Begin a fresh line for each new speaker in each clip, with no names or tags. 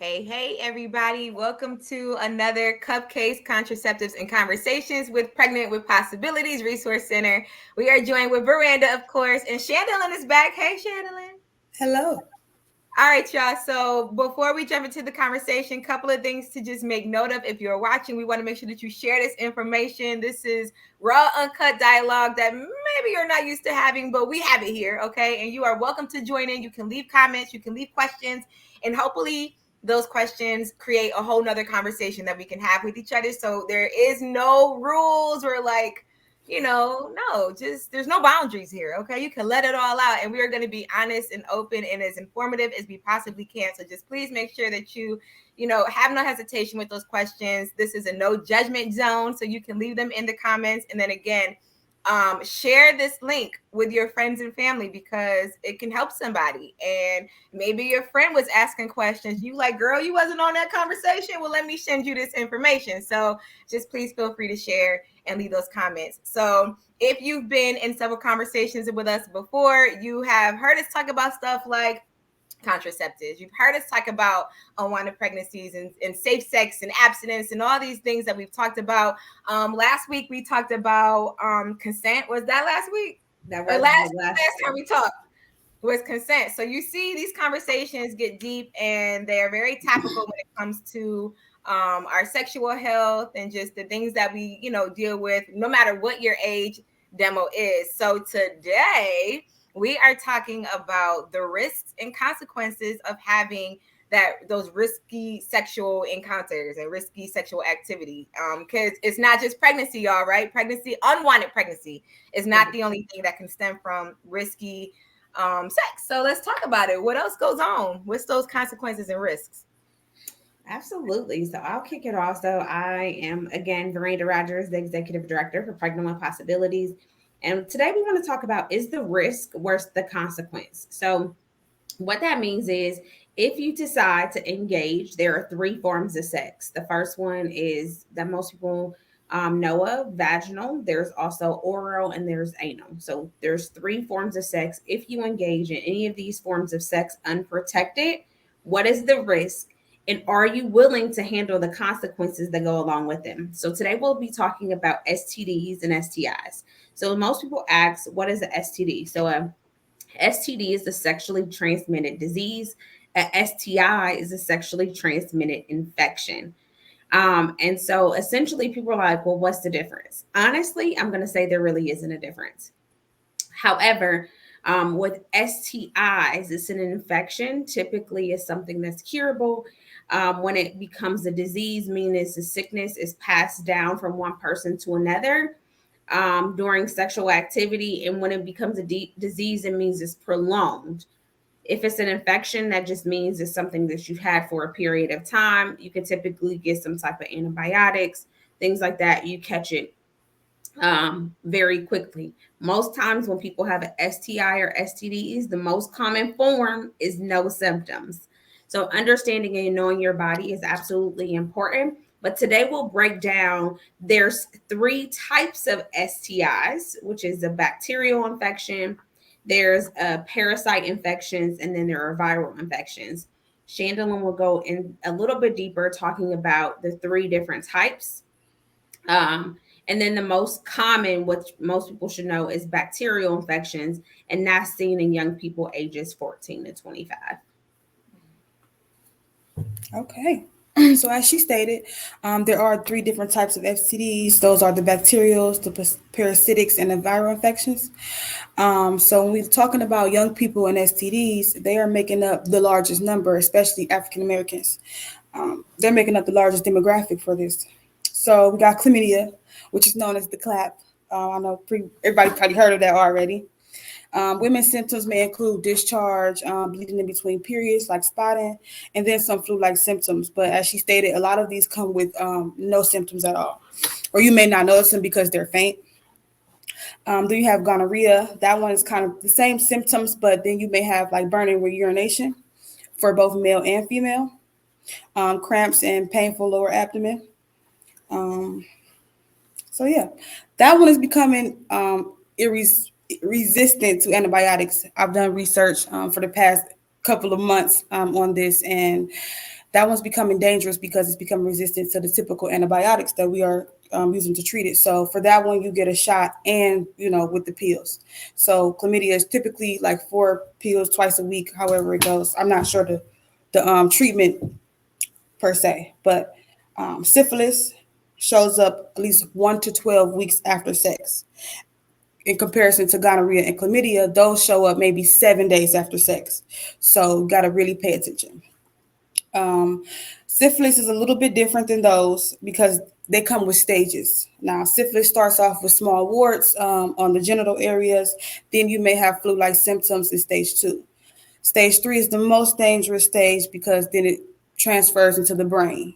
Hey, everybody. Welcome to another Cupcakes, Contraceptives, and Conversations with Pregnant with Possibilities Resource Center. We are joined with Veranda, of course, and Chandelier is back. Hey, Chandelier.
Hello.
All right, y'all. So before we jump into the conversation, couple of things to just make note of. If you're watching, we want to make sure that you share this information. This is raw, uncut dialogue that maybe you're not used to having, but we have it here, okay? And you are welcome to join in. You can leave comments, you can leave questions, and hopefully those questions create a whole nother conversation that we can have with each other. So there is no rules or no, just there's no boundaries here. Okay. You can let it all out. And we are going to be honest and open and as informative as we possibly can. So just please make sure that you have no hesitation with those questions. This is a no judgment zone. So you can leave them in the comments. And then again, share this link with your friends and family because it can help somebody. And maybe your friend was asking questions. You like, girl, you wasn't on that conversation. Well, let me send you this information. So just please feel free to share and leave those comments. So if you've been in several conversations with us before, you have heard us talk about stuff like contraceptives. You've heard us talk about unwanted pregnancies and safe sex and abstinence and all these things that we've talked about. Last week we talked about consent. Was that last week?
That
Or
was
last time we talked was consent. So you see these conversations get deep and they're very topical when it comes to our sexual health and just the things that we, deal with no matter what your age demo is. So today we are talking about the risks and consequences of having those risky sexual encounters and risky sexual activity. Because it's not just pregnancy, y'all, right? Unwanted pregnancy is not the only thing that can stem from risky sex. So let's talk about it. What else goes on? What's those consequences and risks?
Absolutely. So I'll kick it off. So I am, again, Veranda Rogers, the Executive Director for Pregnant with Possibilities. And today we want to talk about, is the risk worth the consequence? So what that means is if you decide to engage, there are three forms of sex. The first one is that most people know of, vaginal. There's also oral and there's anal. So there's three forms of sex. If you engage in any of these forms of sex unprotected, what is the risk? And are you willing to handle the consequences that go along with them? So today we'll be talking about STDs and STIs. So most people ask, what is an STD? So a STD is a sexually transmitted disease. A STI is a sexually transmitted infection. And so essentially people are like, well, what's the difference? Honestly, I'm going to say there really isn't a difference. However, with STIs, it's an infection, typically is something that's curable. When it becomes a disease, meaning it's a sickness, is passed down from one person to another during sexual activity. And when it becomes a disease, it means it's prolonged. If it's an infection, that just means it's something that you've had for a period of time. You can typically get some type of antibiotics, things like that. You catch it very quickly. Most times when people have an STI or STDs, the most common form is no symptoms. So understanding and knowing your body is absolutely important. But today we'll break down, there's three types of STIs, which is a bacterial infection, there's parasite infections, and then there are viral infections. Chandelier will go in a little bit deeper talking about the three different types. And then the most common, which most people should know, is bacterial infections, and that's seen in young people ages 14 to 25.
Okay. So as she stated, there are three different types of STDs. Those are the bacterials, the parasitics, and the viral infections. So when we're talking about young people and STDs, they are making up the largest number, especially African Americans. They're making up the largest demographic for this. So we got chlamydia, which is known as the clap. I know everybody probably heard of that already. Women's symptoms may include discharge, bleeding in between periods like spotting, and then some flu-like symptoms. But as she stated, a lot of these come with no symptoms at all. Or you may not notice them because they're faint. Then you have gonorrhea. That one is kind of the same symptoms, but then you may have like burning with urination for both male and female. Cramps and painful lower abdomen. Um, so yeah, that one is becoming resistant to antibiotics. I've done research for the past couple of months on this, and That one's becoming dangerous because it's becoming resistant to the typical antibiotics that we are using to treat it. So for that one, you get a shot and, with the pills. So chlamydia is typically like 4 pills twice a week, however it goes. I'm not sure the treatment per se, but syphilis shows up at least 1 to 12 weeks after sex. In comparison to gonorrhea and chlamydia, those show up maybe 7 days after sex. So got to really pay attention. Um, Syphilis is a little bit different than those because they come with stages. Now, syphilis starts off with small warts on the genital areas. Then you may have flu-like symptoms in stage 2. Stage 3 is the most dangerous stage because then it transfers into the brain.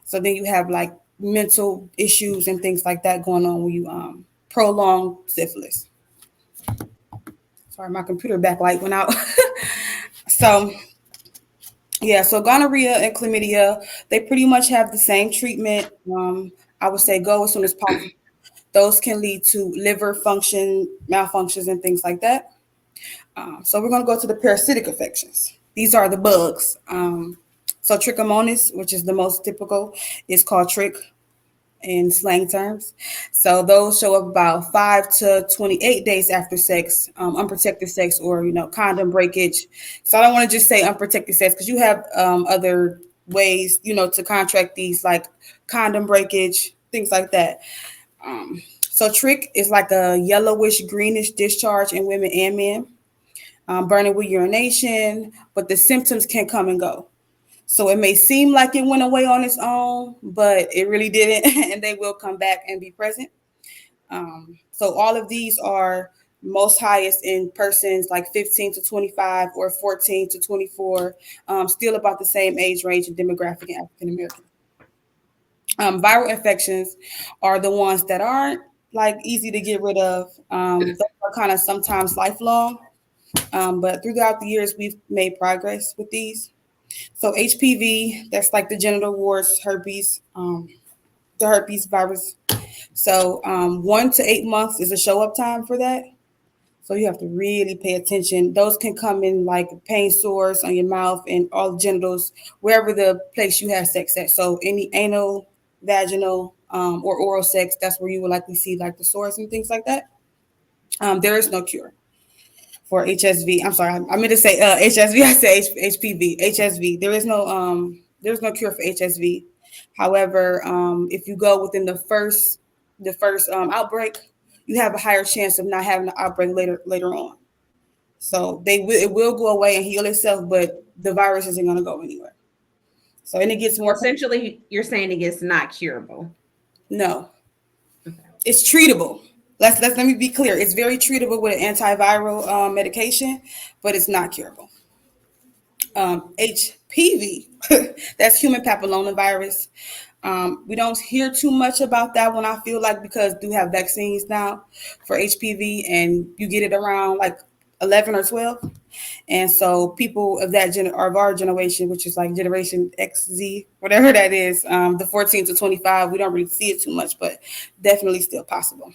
So then you have like mental issues and things like that going on when you prolong syphilis. Sorry, my computer backlight went out. So yeah, so gonorrhea and chlamydia, they pretty much have the same treatment. I would say go as soon as possible. Those can lead to liver function, malfunctions, and things like that. So we're going to go to the parasitic infections. These are the bugs. So trichomonas, which is the most typical, is called trick in slang terms. So those show up about 5 to 28 days after sex, unprotected sex, or condom breakage. So I don't want to just say unprotected sex because you have other ways to contract these, like condom breakage, things like that. So trick is like a yellowish greenish discharge in women and men, burning with urination, but the symptoms can come and go. So it may seem like it went away on its own, but it really didn't, and they will come back and be present. So all of these are most highest in persons like 15 to 25 or 14 to 24, still about the same age range and demographic in African American. Viral infections are the ones that aren't like easy to get rid of. Those are kind of sometimes lifelong, but throughout the years, we've made progress with these. So HPV, that's like the genital warts, herpes, the herpes virus. So 1 to 8 months is a show up time for that. So you have to really pay attention. Those can come in like pain sores on your mouth and all the genitals, wherever the place you have sex at. So any anal, vaginal, or oral sex, that's where you will likely see like the sores and things like that. There is no cure for HSV. I'm sorry, I meant to say HSV. I said HPV, HSV. There's no cure for HSV. However, if you go within the first outbreak, you have a higher chance of not having an outbreak later on. So it will go away and heal itself, but the virus isn't going to go anywhere. So and it gets
So
more.
essentially, you're saying it gets not curable.
No,
Okay.
it's treatable. Let me be clear. It's very treatable with an antiviral medication, but it's not curable. HPV, that's human papillomavirus. We don't hear too much about that one, I feel like, because we have vaccines now for HPV and you get it around like 11 or 12. And so people of of our generation, which is like generation XZ, whatever that is, the 14 to 25, we don't really see it too much, but definitely still possible.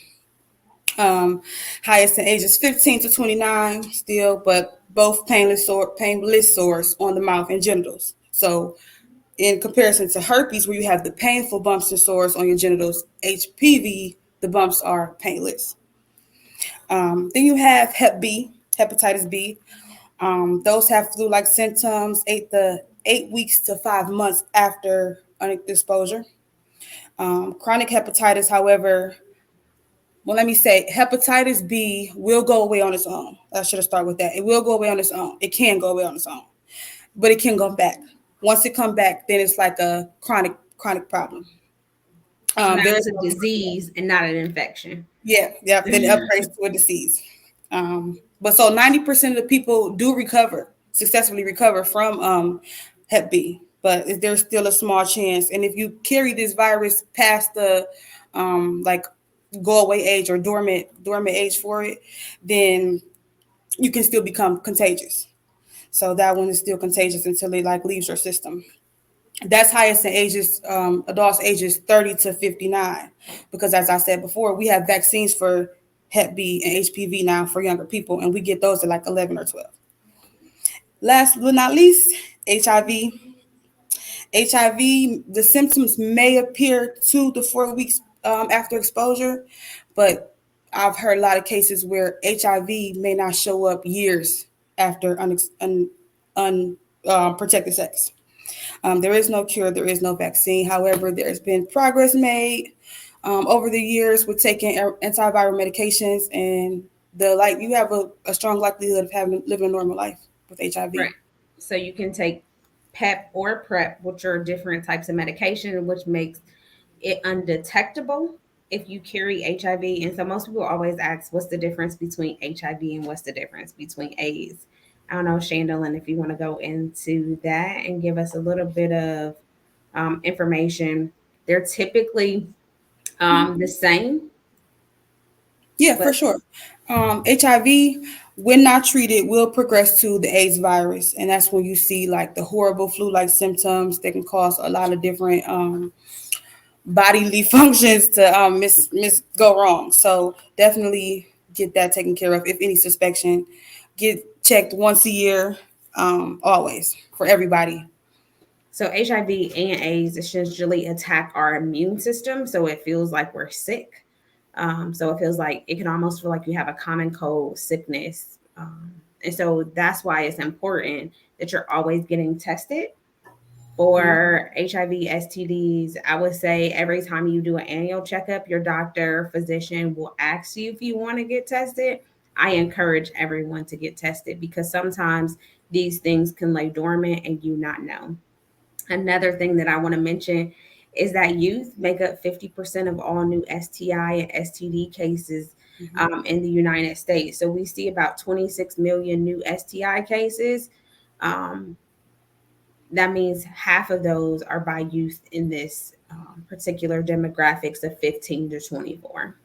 Highest in age is 15 to 29 still, but both painless sores on the mouth and genitals. So in comparison to herpes, where you have the painful bumps and sores on your genitals, HPV, the bumps are painless. Then you have hepatitis B. Those have flu-like symptoms 8 weeks to 5 months after exposure. Chronic hepatitis, however, well, let me say, hepatitis B will go away on its own. I should have started with that. It will go away on its own. It can go away on its own, but it can go back. Once it comes back, then it's like a chronic problem.
So now
There's
it's a disease and not an infection.
yeah. Then it upgrades to a disease. But so 90% of the people do successfully recover from Hep B, but there's still a small chance. And if you carry this virus past the like go away age or dormant age for it, then you can still become contagious. So that one is still contagious until it like leaves your system. That's highest in adults ages 30 to 59, because as I said before, we have vaccines for Hep B and HPV now for younger people, and we get those at like 11 or 12. Last but not least, HIV. HIV, the symptoms may appear 2 to 4 weeks after exposure, but I've heard a lot of cases where HIV may not show up years after unprotected sex. There is no cure, there is no vaccine. However, there's been progress made over the years with taking antiviral medications, and you have a strong likelihood of having living a normal life with HIV.
Right. So you can take PEP or PrEP, which are different types of medication, which makes it undetectable if you carry HIV. And so most people always ask, what's the difference between HIV and what's the difference between AIDS? I don't know, Shandolin, if you want to go into that and give us a little bit of information. They're typically the same,
Yeah,
but
for sure. HIV, when not treated, will progress to the AIDS virus, and that's when you see like the horrible flu-like symptoms that can cause a lot of different bodily functions to miss go wrong. So definitely get that taken care of. If any suspicion, get checked once a year, always for everybody.
so HIV and AIDS essentially attack our immune system. So it feels like we're sick. So it feels like it can almost feel like you have a common cold sickness. And so that's why it's important that you're always getting tested for HIV, STDs. I would say every time you do an annual checkup, your doctor, physician will ask you if you want to get tested. I encourage everyone to get tested because sometimes these things can lay dormant and you not know. Another thing that I want to mention is that youth make up 50% of all new STI and STD cases
Mhm.
in the United States. So we see about 26 million new STI cases. Um, that means half of those are by youth in this particular demographics of 15 to 24.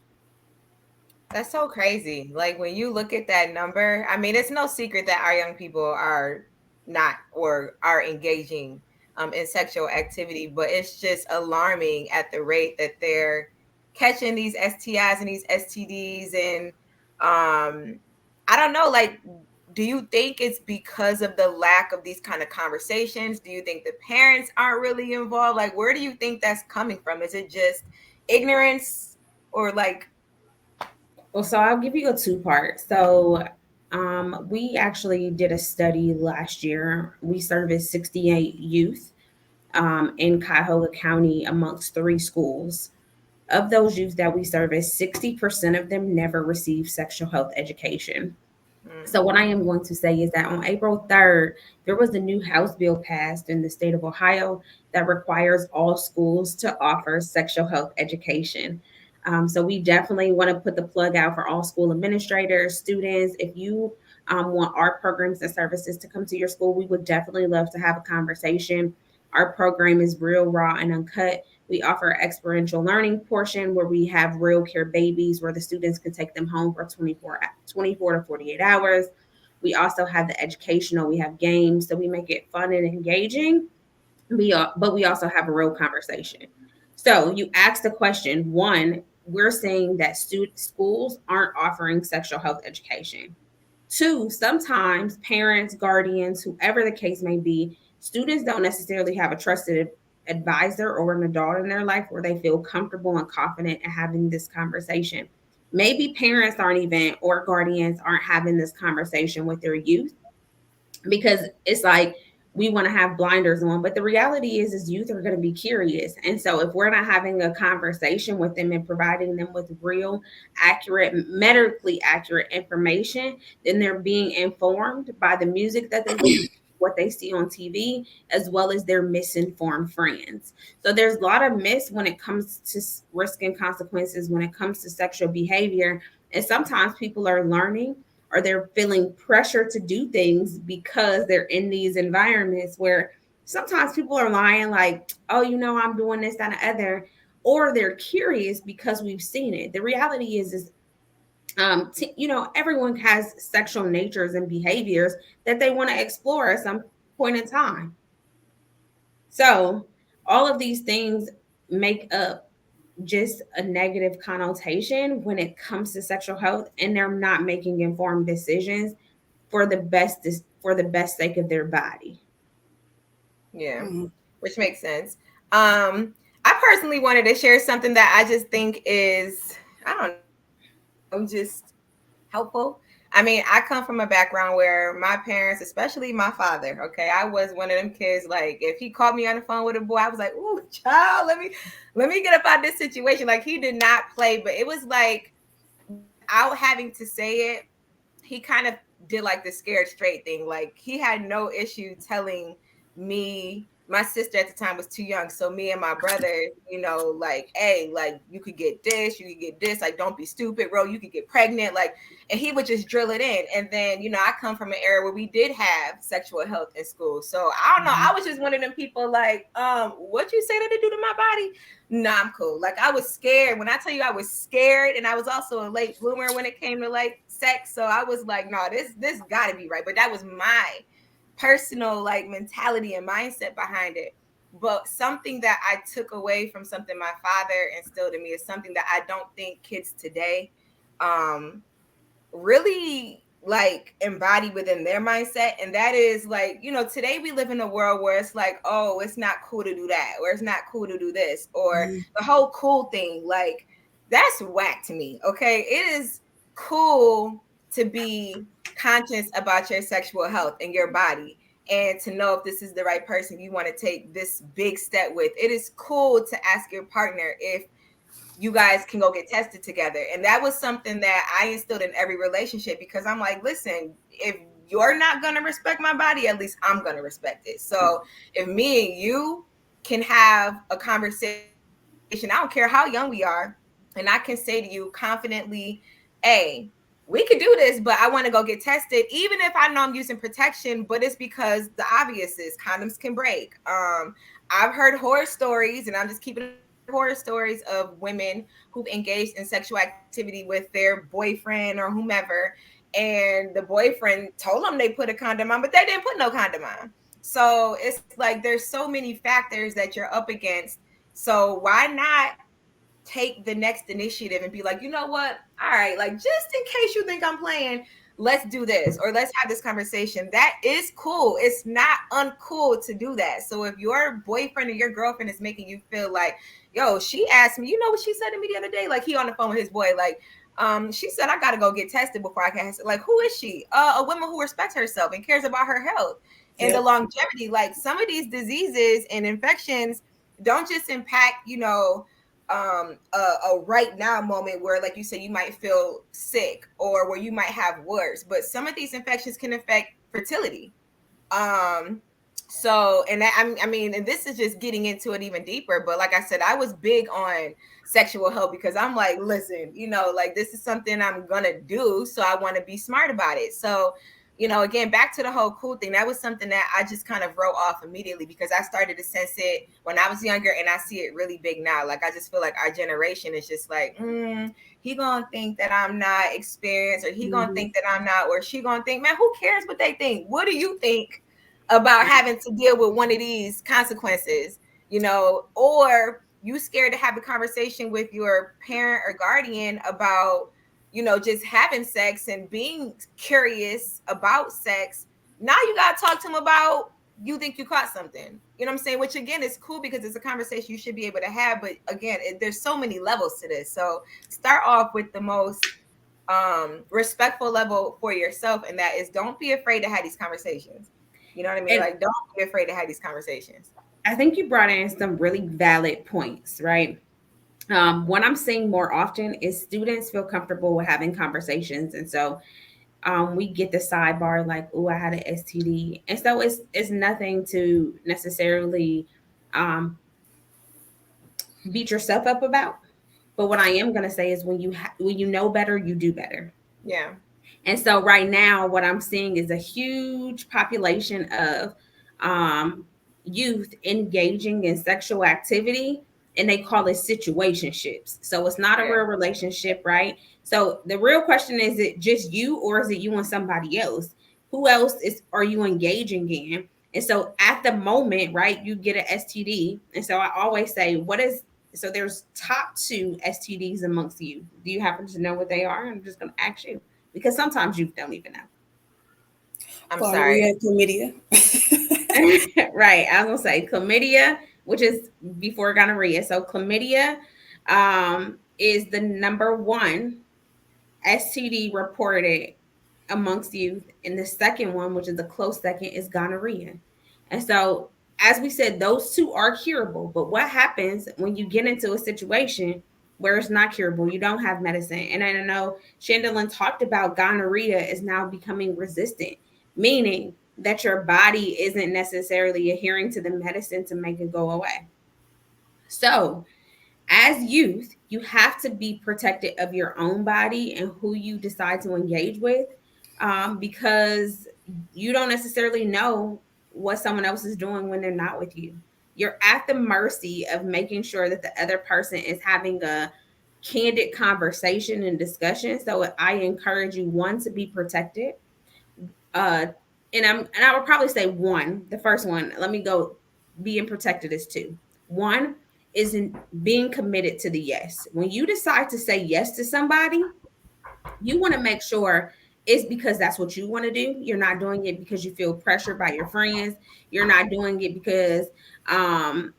That's so crazy. Like when you look at that number, I mean, it's no secret that our young people are not or are engaging in sexual activity, but it's just alarming at the rate that they're catching these STIs and these STDs. And I don't know, like, do you think it's because of the lack of these kind of conversations? Do you think the parents aren't really involved? Like, where do you think that's coming from? Is it just ignorance or like,
Well, so I'll give you a two-part. So we actually did a study last year. We serviced 68 youth in Cuyahoga County amongst three schools. Of those youth that we serviced, 60% of them never received sexual health education.
mm,
So, what I am going to say is that on April 3rd, there was a new House bill passed in the state of Ohio that requires all schools to offer sexual health education. So, we definitely want to put the plug out for all school administrators, students. If you want our programs and services to come to your school, we would definitely love to have a conversation. Our program is real, raw, and uncut. We offer experiential learning portion where we have real care babies where the students can take them home for 24 to 48 hours. We also have the educational, we have games, so we make it fun and engaging. But we also have a real conversation. So you asked the question, one, we're saying that schools aren't offering sexual health education. Two, sometimes parents, guardians, whoever the case may be, students don't necessarily have a trusted advisor or an adult in their life where they feel comfortable and confident in having this conversation. Maybe parents aren't even, or guardians aren't having this conversation with their youth because it's like we want to have blinders on, but the reality is youth are going to be curious. And so if we're not having a conversation with them and providing them with real accurate, medically accurate information, then they're being informed by the music that they listen to, what they see on TV, as well as their misinformed friends. So there's a lot of myths when it comes to risk and consequences, when it comes to sexual behavior. And sometimes people are learning or they're feeling pressure to do things because they're in these environments where sometimes people are lying like, oh, I'm doing this, that, and other, or they're curious because we've seen it. The reality is everyone has sexual natures and behaviors that they want to explore at some point in time. So all of these things make up just a negative connotation when it comes to sexual health, and they're not making informed decisions for the best sake of their body.
yeah.
Mhm.
which makes sense. I personally wanted to share something that I just think is, I don't know, just helpful. I mean, I come from a background where my parents, especially my father, okay, I was one of them kids. Like, if he called me on the phone with a boy, I was like, "Ooh, child, let me get up out of this situation." Like, he did not play, but it was like without having to say it, he kind of did like the scared straight thing. Like he had no issue telling me, my sister at the time was too young. So me and my brother, like, hey, like you could get this, you could get this, like don't be stupid, bro. You could get pregnant. Like, and he would just drill it in. And then, I come from an era where we did have sexual health in school. So I don't know. I was just one of them people like, what you say that to do to my body? Nah, I'm cool. Like I was scared. When I tell you I was scared, and I was also a late bloomer when it came to like sex. So I was like, no, this gotta be right. But that was my personal like mentality and mindset behind it. But something that I took away from something my father instilled in me is something that I don't think kids today um really like embody within their mindset. And that is like, today we live in a world where it's like, oh, it's not cool to do that, or it's not cool to do this, or the whole cool thing. Like, that's whack to me. Okay. It is cool to be conscious about your sexual health and your body, and to know if this is the right person you want to take this big step with. It is cool to ask your partner if you guys can go get tested together. And that was something that I instilled in every relationship, because I'm like, listen, if you're not going to respect my body, at least I'm going to respect it. So if me and you can have a conversation, I don't care how young we are, and I can say to you confidently, hey, we could do this, but I want to go get tested, even if I know I'm using protection. But it's because the obvious is condoms can break. I've heard horror stories, and I'm just keeping horror stories of women who've engaged in sexual activity with their boyfriend or whomever, and the boyfriend told them they put a condom on, but they didn't put no condom on. So it's like there's so many factors that you're up against. So why not take the next initiative and be like, you know what? All right, like just in case you think I'm playing, let's do this, or let's have this conversation. That is cool. It's not uncool to do that. So if your boyfriend or your girlfriend is making you feel like, yo, she asked me, you know what she said to me the other day? Like he on the phone with his boy, like, she said I gotta go get tested before I can. Like, who is she? A woman who respects herself and cares about her health and the longevity. Like some of these diseases and infections don't just impact, a right now moment where, like you said, you might feel sick or where you might have worse, but some of these infections can affect fertility. um so, and that, I mean, and this is just getting into it even deeper, but like I said, I was big on sexual health because I'm like, listen, like this is something I'm gonna do, so I want to be smart about it. So, again, back to the whole cool thing, that was something that I just kind of wrote off immediately because I started to sense it when I was younger, and I see it really big now. Like I just feel like our generation is just like, he gonna think that I'm not experienced, or he gonna think that I'm not, or she gonna think, man, who cares what they think? What do you think about having to deal with one of these consequences, or you scared to have a conversation with your parent or guardian about, just having sex and being curious about sex. Now you got to talk to them about, you think you caught something, what I'm saying? Which again is cool because it's a conversation you should be able to have. But again, there's so many levels to this. So start off with the most respectful level for yourself. And that is, don't be afraid to have these conversations. You know what I mean?
And
Like, don't be afraid to have these conversations.
I think you brought in some really valid points, right? What I'm seeing more often is students feel comfortable with having conversations, and so we get the sidebar like, "Oh, I had an STD," and so it's nothing to necessarily um, beat yourself up about. But what I am going to say is when you know better, you do better.
Yeah.
And so right now, what I'm seeing is a huge population of um, youth engaging in sexual activity, and they call it situationships. So it's not a
Yeah.
real relationship, right? So the real question is it just you, or is it you and somebody else? Who else are you engaging in? And so at the moment, right, you get an STD. And so I always say, so there's top two STDs amongst you. Do you happen to know what they are? I'm just going to ask you because sometimes you don't even know.
I'm sorry.
Gonorrhea, chlamydia.
Right. I was gonna say chlamydia, which is before gonorrhea. So chlamydia is the number one STD reported amongst youth. And the second one, which is a close second, is gonorrhea. And so, as we said, those two are curable. But what happens when you get into a situation where it's not curable? You don't have medicine. And I know Chandelian talked about gonorrhea is now becoming resistant, meaning that your body isn't necessarily adhering to the medicine to make it go away. So, as youth, you have to be protected of your own body and who you decide to engage with, because you don't necessarily know what someone else is doing when they're not with you. You're at the mercy of making sure that the other person is having a candid conversation and discussion. So I encourage you, one, to be protected. Uh, and I would probably say one, the first one. Let me go. Being protected is two. One is in being committed to the yes. When you decide to say yes to somebody, you want to make sure it's because that's what you want to do. You're not doing it because you feel pressured by your friends. You're not doing it because um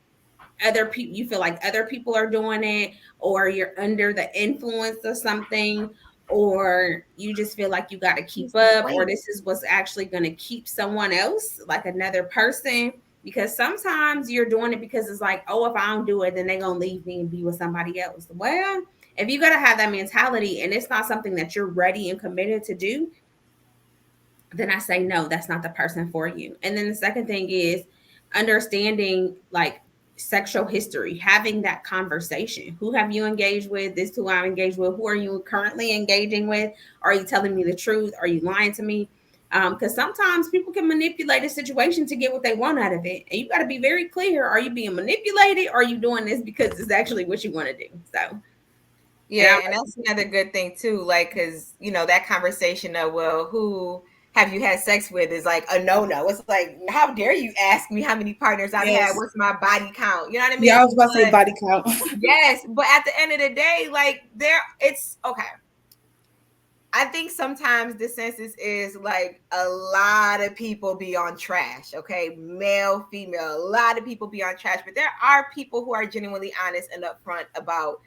other people, you feel like other people are doing it, or you're under the influence of something, or you just feel like you got to keep up, or this is what's actually going to keep someone else, like another person. Because sometimes you're doing it because it's like, oh, if I don't do it, then they're going to leave me and be with somebody else. Well, if you got to have that mentality and it's not something that you're ready and committed to do, then I say, no, that's not the person for you. And then the second thing is understanding like sexual history, having that conversation. Who have you engaged with? This is who I'm engaged with. Who are you currently engaging with? Are you telling me the truth? Are you lying to me? Because sometimes people can manipulate a situation to get what they want out of it. And you got to be very clear. Are you being manipulated? Or are you doing this because it's actually what you want to do? So,
Yeah, and that's another good thing too. Like, because that conversation of, well, who have you had sex with is like a no-no. It's like, how dare you ask me how many partners I've had?
Yes.
What's my body count? You know what I
Yeah,
mean?
I was about to say
But
body count.
yes, but at the end of the day, like it's okay. I think sometimes the census is like a lot of people be on trash, okay? Male, female, a lot of people be on trash, but there are people who are genuinely honest and upfront about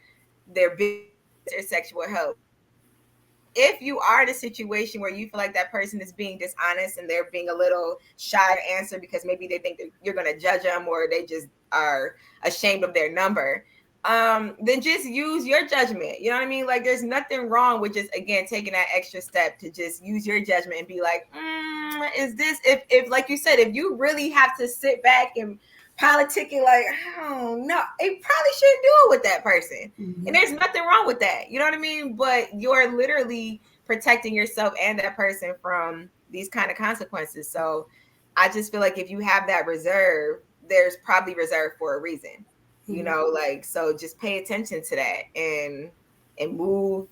their business or sexual health. If you are in a situation where you feel like that person is being dishonest and they're being a little shy to answer because maybe they think that you're going to judge them or they just are ashamed of their number, then just use your judgment. You know what I mean? Like, there's nothing wrong with just, again, taking that extra step to just use your judgment and be like, is this, if like you said, if you really have to sit back and politicking, like, oh no, it probably shouldn't do it with that person.
Mm-hmm.
And there's nothing wrong with that. You know what I mean? But you're literally protecting yourself and that person from these kind of consequences. So I just feel like if you have that reserve, there's probably reserved for a reason. Like, so just pay attention to that and move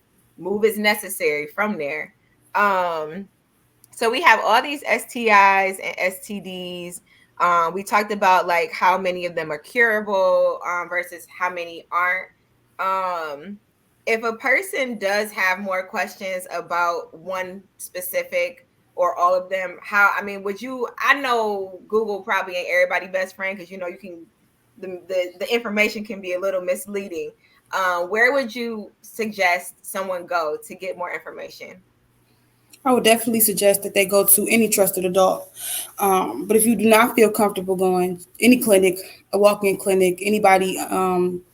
as necessary from there. So we have all these STIs and STDs. We talked about like how many of them are curable versus how many aren't. If a person does have more questions about one specific or all of them, would you? I know Google probably ain't everybody's best friend because you can the information can be a little misleading. Where would you suggest someone go to get more information?
I would definitely suggest that they go to any trusted adult. But if you do not feel comfortable going any clinic, a walk-in clinic, anybody,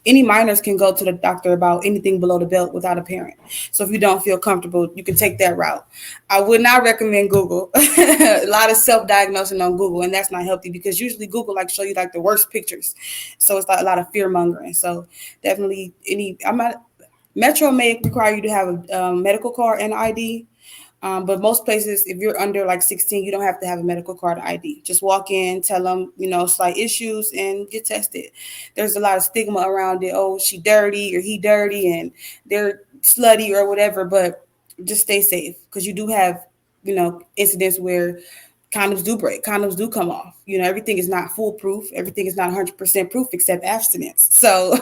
any minors can go to the doctor about anything below the belt without a parent. So if you don't feel comfortable, you can take that route. I would not recommend Google. A lot of self-diagnosing on Google, and that's not healthy because usually Google like show you like the worst pictures. So it's like a lot of fear mongering. So definitely Metro may require you to have a medical card and ID. But most places, if you're under like 16, you don't have to have a medical card or ID. Just walk in, tell them, slight issues and get tested. There's a lot of stigma around it. Oh, she dirty or he dirty and they're slutty or whatever, but just stay safe because you do have, incidents where condoms do break, condoms do come off. Everything is not foolproof. Everything is not 100% proof except abstinence. So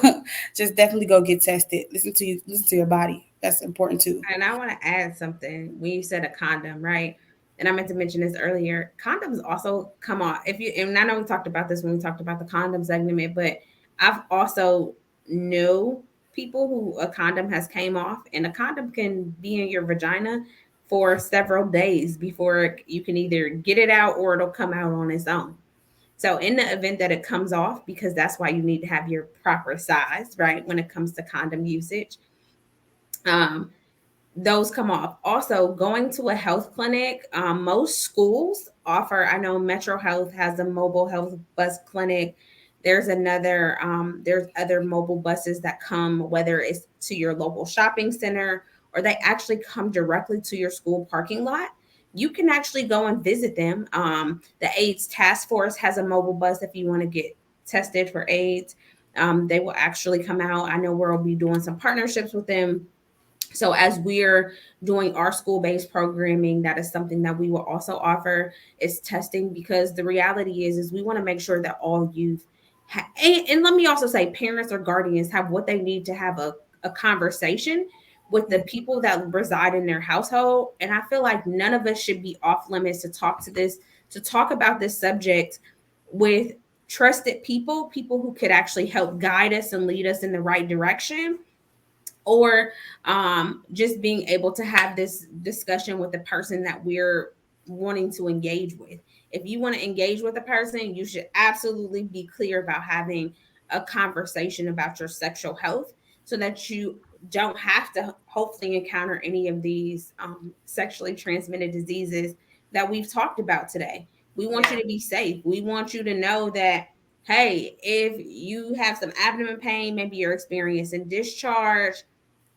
just definitely go get tested. Listen to your body. That's important too.
And I want to add something when you said a condom, right? and I meant to mention this earlier, condoms also come off. If you, and I know we talked about this when we talked about the condom segment, but I've also know people who a condom has came off, and a condom can be in your vagina for several days before you can either get it out or it'll come out on its own. So in the event that it comes off, because that's why you need to have your proper size, right? When it comes to condom usage, um, those come off. Also, going to a health clinic, most schools offer, I know Metro Health has a mobile health bus clinic. There's other mobile buses that come, whether it's to your local shopping center or they actually come directly to your school parking lot. You can actually go and visit them. The AIDS Task Force has a mobile bus if you want to get tested for AIDS. They will actually come out. I know we'll be doing some partnerships with them, so as we're doing our school-based programming, that is something that we will also offer is testing, because the reality is we want to make sure that all youth and let me also say parents or guardians have what they need to have a conversation with the people that reside in their household. And I feel like none of us should be off limits to talk about this subject with trusted people who could actually help guide us and lead us in the right direction, or just being able to have this discussion with the person that we're wanting to engage with. If you want to engage with a person, you should absolutely be clear about having a conversation about your sexual health so that you don't have to hopefully encounter any of these sexually transmitted diseases that we've talked about today. We want you to be safe. We want you to know that, hey, if you have some abdomen pain, maybe you're experiencing discharge,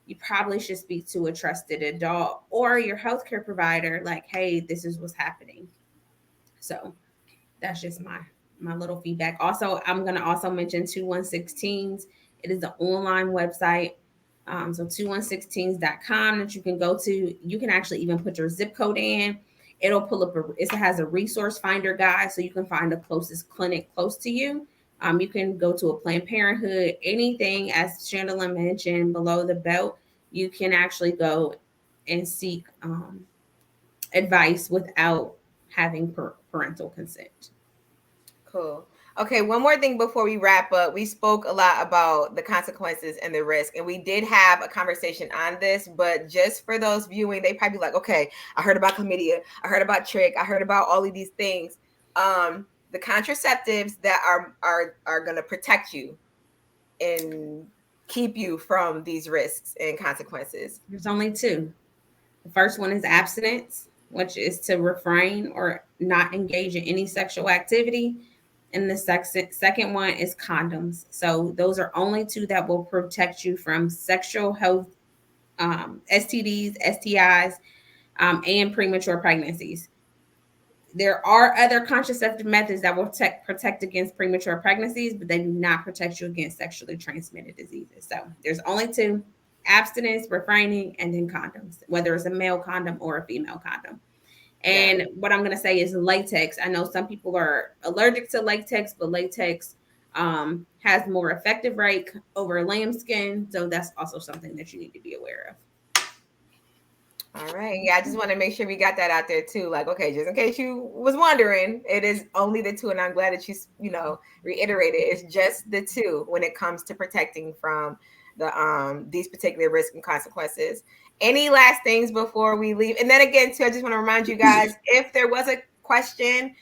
you probably should speak to a trusted adult or your healthcare provider, like, hey, this is what's happening. So that's just my little feedback. Also, I'm going to also mention 2116s. It is an online website. So 2116s.com that you can go to. You can actually even put your zip code in. It'll pull up it has a resource finder guide, so you can find the closest clinic close to you. You can go to a Planned Parenthood, anything, as Chandela mentioned, below the belt. You can actually go and seek advice without having parental consent.
Cool. Okay, one more thing before we wrap up. We spoke a lot about the consequences and the risk, and we did have a conversation on this, but just for those viewing, they probably be like, okay, I heard about chlamydia, I heard about trick, I heard about all of these things. The contraceptives that are going to protect you and keep you from these risks and consequences.
There's only two. The first one is abstinence, which is to refrain or not engage in any sexual activity. And the second one is condoms. So those are only two that will protect you from sexual health, STDs, STIs, and premature pregnancies. There are other contraceptive methods that will protect against premature pregnancies, but they do not protect you against sexually transmitted diseases. So there's only two: abstinence, refraining, and then condoms, whether it's a male condom or a female condom. And what I'm going to say is latex. I know some people are allergic to latex, but latex has more effective rate over lambskin. So that's also something that you need to be aware of.
All right. Yeah, I just want to make sure we got that out there too. Like, okay, just in case you was wondering, it is only the two, and I'm glad that you reiterated. It's just the two when it comes to protecting from the these particular risks and consequences. Any last things before we leave? And then again, too, I just want to remind you guys, if there was a question,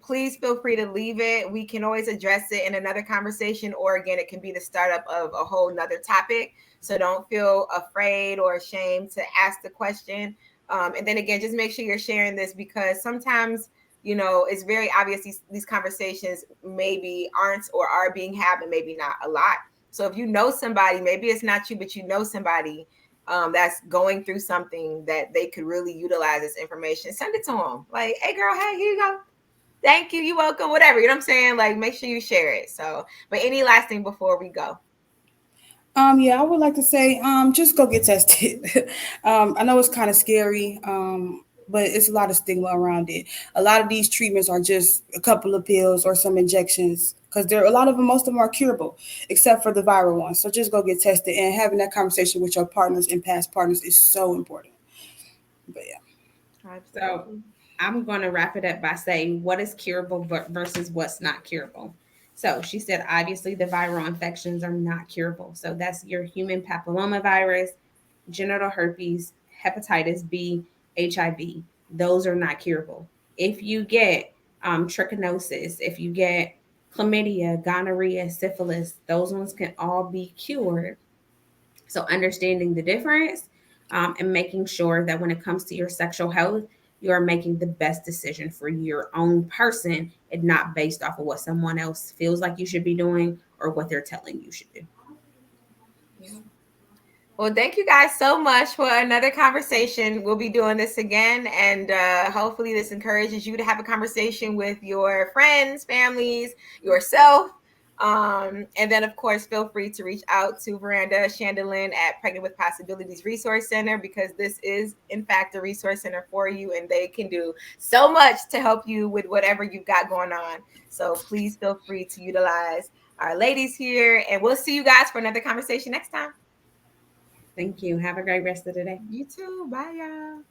please feel free to leave it. We can always address it in another conversation, or again, it can be the startup of a whole nother topic. So don't feel afraid or ashamed to ask the question. And then again, just make sure you're sharing this, because sometimes, it's very obvious these conversations maybe aren't or are being had, but maybe not a lot. So if you know somebody, maybe it's not you, but you know somebody that's going through something that they could really utilize this information, send it to them. Like, hey girl, hey, here you go. Thank you. You're welcome. Whatever. You know what I'm saying? Like, make sure you share it. So, but any last thing before we go?
Yeah, I would like to say, just go get tested. I know it's kind of scary, but it's a lot of stigma around it. A lot of these treatments are just a couple of pills or some injections, because there a lot of them, most of them are curable, except for the viral ones. So just go get tested, and having that conversation with your partners and past partners is so important. But yeah.
So
Absolutely.
I'm going to wrap it up by saying what is curable versus what's not curable. So she said, obviously, the viral infections are not curable. So that's your human papillomavirus, genital herpes, hepatitis B, HIV. Those are not curable. If you get trichinosis, if you get chlamydia, gonorrhea, syphilis, those ones can all be cured. So, understanding the difference and making sure that when it comes to your sexual health, you are making the best decision for your own person and not based off of what someone else feels like you should be doing or what they're telling you should do.
Well, thank you guys so much for another conversation. We'll be doing this again, and hopefully, this encourages you to have a conversation with your friends, families, yourself. And then, of course, feel free to reach out to Veranda Chandelier at Pregnant with Possibilities Resource Center, because this is, in fact, a resource center for you, and they can do so much to help you with whatever you've got going on. So please feel free to utilize our ladies here, and we'll see you guys for another conversation next time.
Thank you. Have a great rest of the day.
You too. Bye, y'all.